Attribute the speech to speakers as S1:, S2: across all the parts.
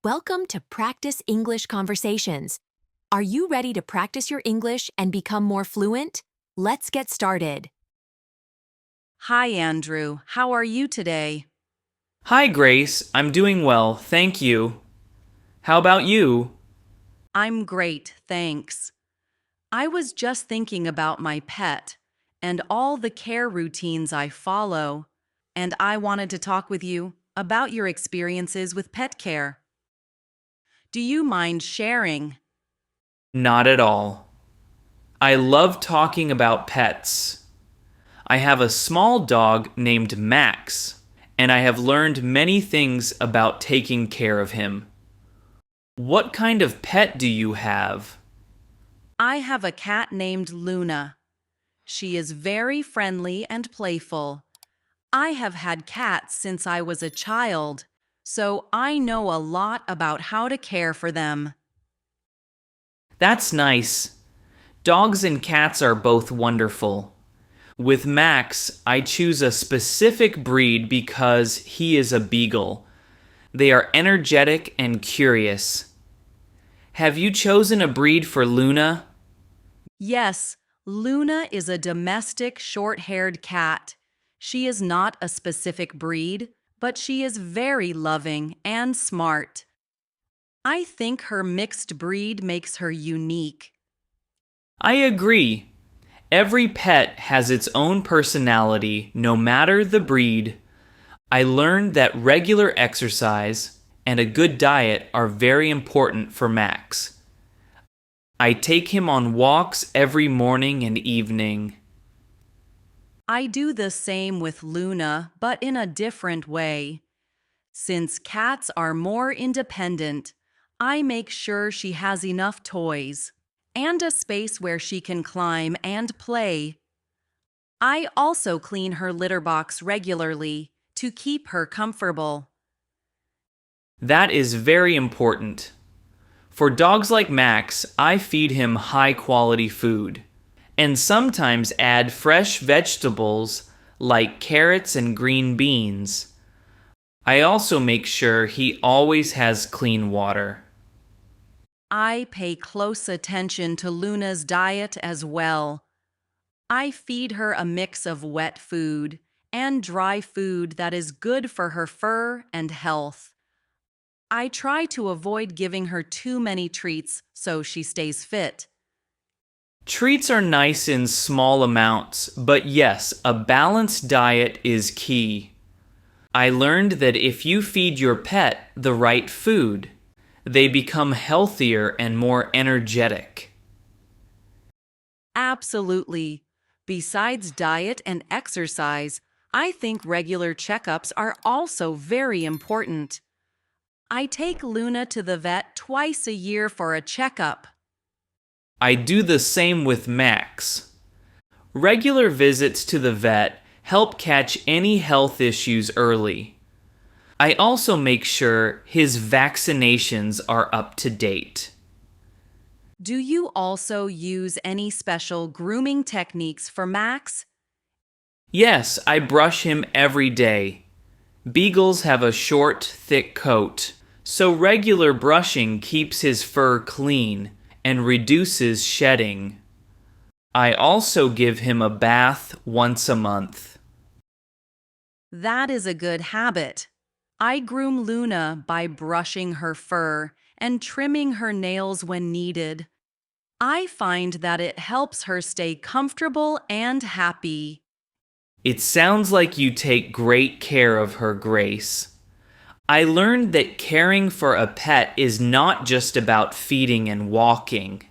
S1: Welcome to Practice English Conversations. Are you ready to practice your English and become more fluent? Let's get started.
S2: Hi, Andrew. How are you today?
S3: Hi, Grace. I'm doing well, thank you. How about you?
S2: I'm great, thanks. I was just thinking about my pet and all the care routines I follow, and I wanted to talk with you about your experiences with pet care. Do you mind sharing?
S3: Not at all. I love talking about pets. I have a small dog named Max, and I have learned many things about taking care of him. What kind of pet do you have?
S2: I have a cat named Luna. She is very friendly and playful. I have had cats since I was a child, so I know a lot about how to care for them.
S3: That's nice. Dogs and cats are both wonderful. With Max, I choose a specific breed because he is a beagle. They are energetic and curious. Have you chosen a breed for Luna?
S2: Yes, Luna is a domestic short-haired cat. She is not a specific breed, but she is very loving and smart. I think her mixed breed makes her unique.
S3: I agree. Every pet has its own personality, no matter the breed. I learned that regular exercise and a good diet are very important for Max. I take him on walks every morning and evening.
S2: I do the same with Luna, but in a different way. Since cats are more independent, I make sure she has enough toys and a space where she can climb and play. I also clean her litter box regularly to keep her comfortable.
S3: That is very important. For dogs like Max, I feed him high quality food and sometimes add fresh vegetables like carrots and green beans. I also make sure he always has clean water.
S2: I pay close attention to Luna's diet as well. I feed her a mix of wet food and dry food that is good for her fur and health. I try to avoid giving her too many treats so she stays fit.
S3: Treats are nice in small amounts, but yes, a balanced diet is key. I learned that if you feed your pet the right food, they become healthier and more energetic.
S2: Absolutely. Besides diet and exercise, I think regular checkups are also very important. I take Luna to the vet twice a year for a checkup.
S3: I do the same with Max. Regular visits to the vet help catch any health issues early. I also make sure his vaccinations are up to date.
S2: Do you also use any special grooming techniques for Max?
S3: Yes, I brush him every day. Beagles have a short, thick coat, so regular brushing keeps his fur clean and reduces shedding. I also give him a bath once a month.
S2: That is a good habit. I groom Luna by brushing her fur and trimming her nails when needed. I find that it helps her stay comfortable and happy.
S3: It sounds like you take great care of her, Grace. I learned that caring for a pet is not just about feeding and walking.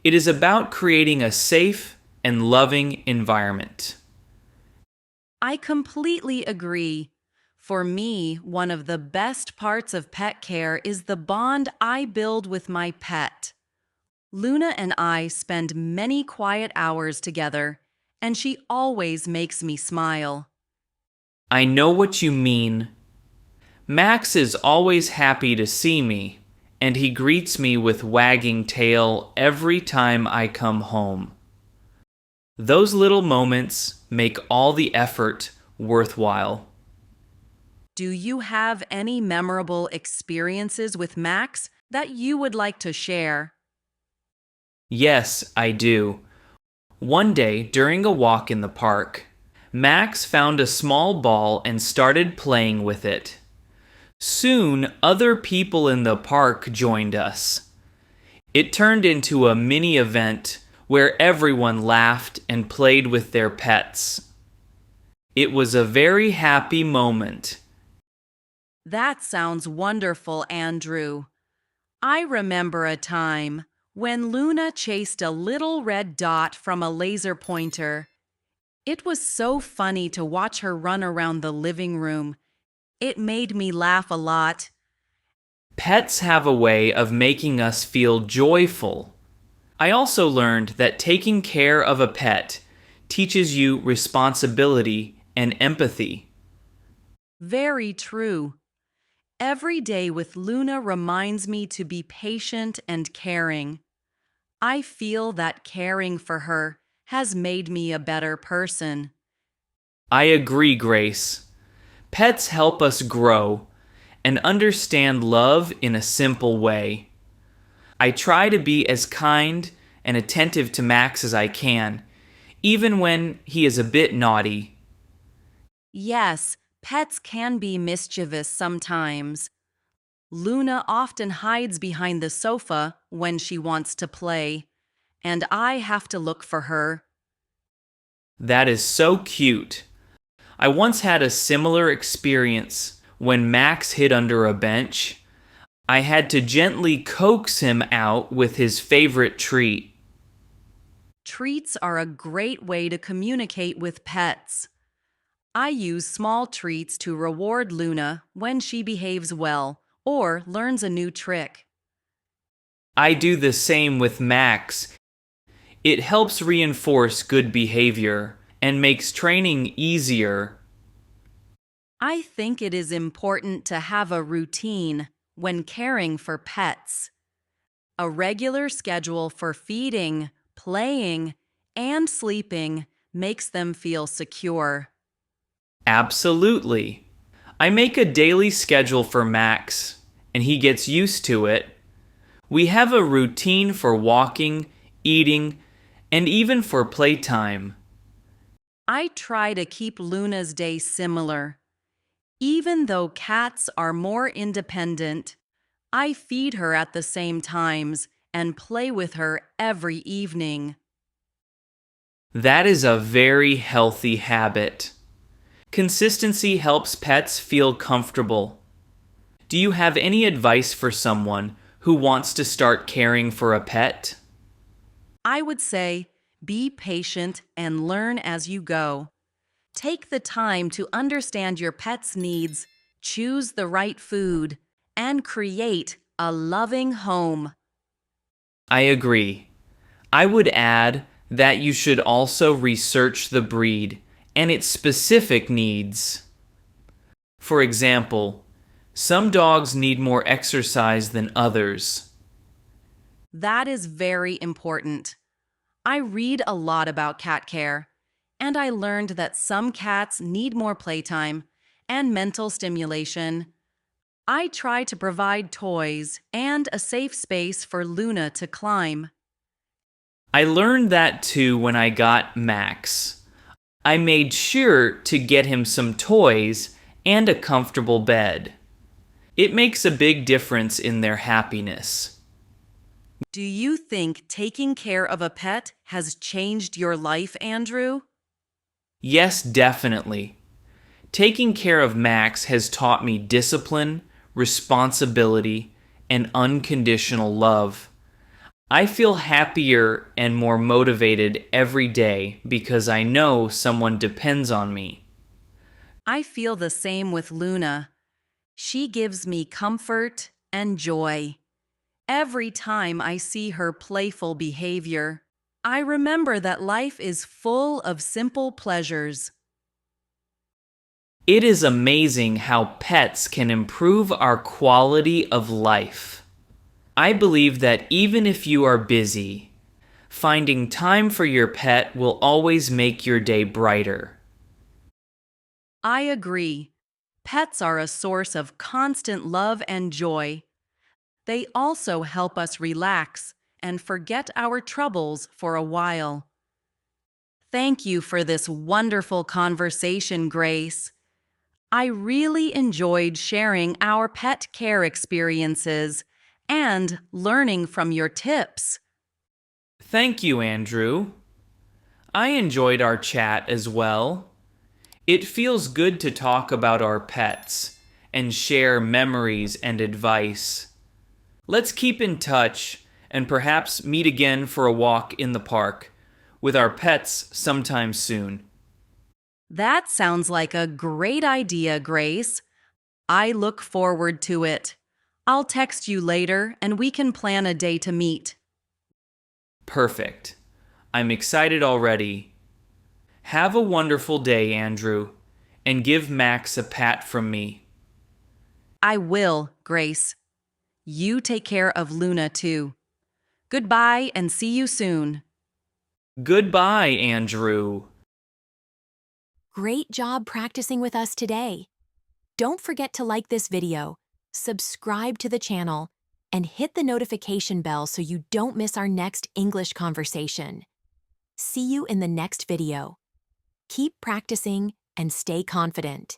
S3: It is about creating a safe and loving environment.
S2: I completely agree. For me, one of the best parts of pet care is the bond I build with my pet. Luna and I spend many quiet hours together, and she always makes me smile.
S3: I know what you mean. Max is always happy to see me, and he greets me with wagging tail every time I come home. Those little moments make all the effort worthwhile.
S2: Do you have any memorable experiences with Max that you would like to share?
S3: Yes, I do. One day, during a walk in the park, Max found a small ball and started playing with it. Soon, other people in the park joined us. It turned into a mini event where everyone laughed and played with their pets. It was a very happy moment.
S2: That sounds wonderful, Andrew. I remember a time when Luna chased a little red dot from a laser pointer. It was so funny to watch her run around the living room. It made me laugh a lot.
S3: Pets have a way of making us feel joyful. I also learned that taking care of a pet teaches you responsibility and empathy.
S2: Very true. Every day with Luna reminds me to be patient and caring. I feel that caring for her has made me a better person.
S3: I agree, Grace. Pets help us grow and understand love in a simple way. I try to be as kind and attentive to Max as I can, even when he is a bit naughty.
S2: Yes, pets can be mischievous sometimes. Luna often hides behind the sofa when she wants to play, and I have to look for her.
S3: That is so cute. I once had a similar experience when Max hid under a bench. I had to gently coax him out with his favorite treat.
S2: Treats are a great way to communicate with pets. I use small treats to reward Luna when she behaves well or learns a new trick.
S3: I do the same with Max. It helps reinforce good behavior and makes training easier.
S2: I think it is important to have a routine when caring for pets. A regular schedule for feeding, playing, and sleeping makes them feel secure.
S3: Absolutely. I make a daily schedule for Max, and he gets used to it. We have a routine for walking, eating, and even for playtime.
S2: I try to keep Luna's day similar. Even though cats are more independent, I feed her at the same times and play with her every evening.
S3: That is a very healthy habit. Consistency helps pets feel comfortable. Do you have any advice for someone who wants to start caring for a pet?
S2: I would say be patient and learn as you go. Take the time to understand your pet's needs, choose the right food, and create a loving home.
S3: I agree. I would add that you should also research the breed and its specific needs. For example, some dogs need more exercise than others.
S2: That is very important. I read a lot about cat care, and I learned that some cats need more playtime and mental stimulation. I try to provide toys and a safe space for Luna to climb.
S3: I learned that too when I got Max. I made sure to get him some toys and a comfortable bed. It makes a big difference in their happiness.
S2: Do you think taking care of a pet has changed your life, Andrew?
S3: Yes, definitely. Taking care of Max has taught me discipline, responsibility, and unconditional love. I feel happier and more motivated every day because I know someone depends on me.
S2: I feel the same with Luna. She gives me comfort and joy. Every time I see her playful behavior, I remember that life is full of simple pleasures.
S3: It is amazing how pets can improve our quality of life. I believe that even if you are busy, finding time for your pet will always make your day brighter.
S2: I agree. Pets are a source of constant love and joy. They also help us relax and forget our troubles for a while. Thank you for this wonderful conversation, Grace. I really enjoyed sharing our pet care experiences and learning from your tips.
S3: Thank you, Andrew. I enjoyed our chat as well. It feels good to talk about our pets and share memories and advice. Let's keep in touch and perhaps meet again for a walk in the park with our pets sometime soon.
S2: That sounds like a great idea, Grace. I look forward to it. I'll text you later and we can plan a day to meet.
S3: Perfect. I'm excited already. Have a wonderful day, Andrew, and give Max a pat from me.
S2: I will, Grace. You take care of Luna too. Goodbye and see you soon.
S3: Goodbye, Andrew.
S1: Great job practicing with us today. Don't forget to like this video, subscribe to the channel, and hit the notification bell so you don't miss our next English conversation. See you in the next video. Keep practicing and stay confident.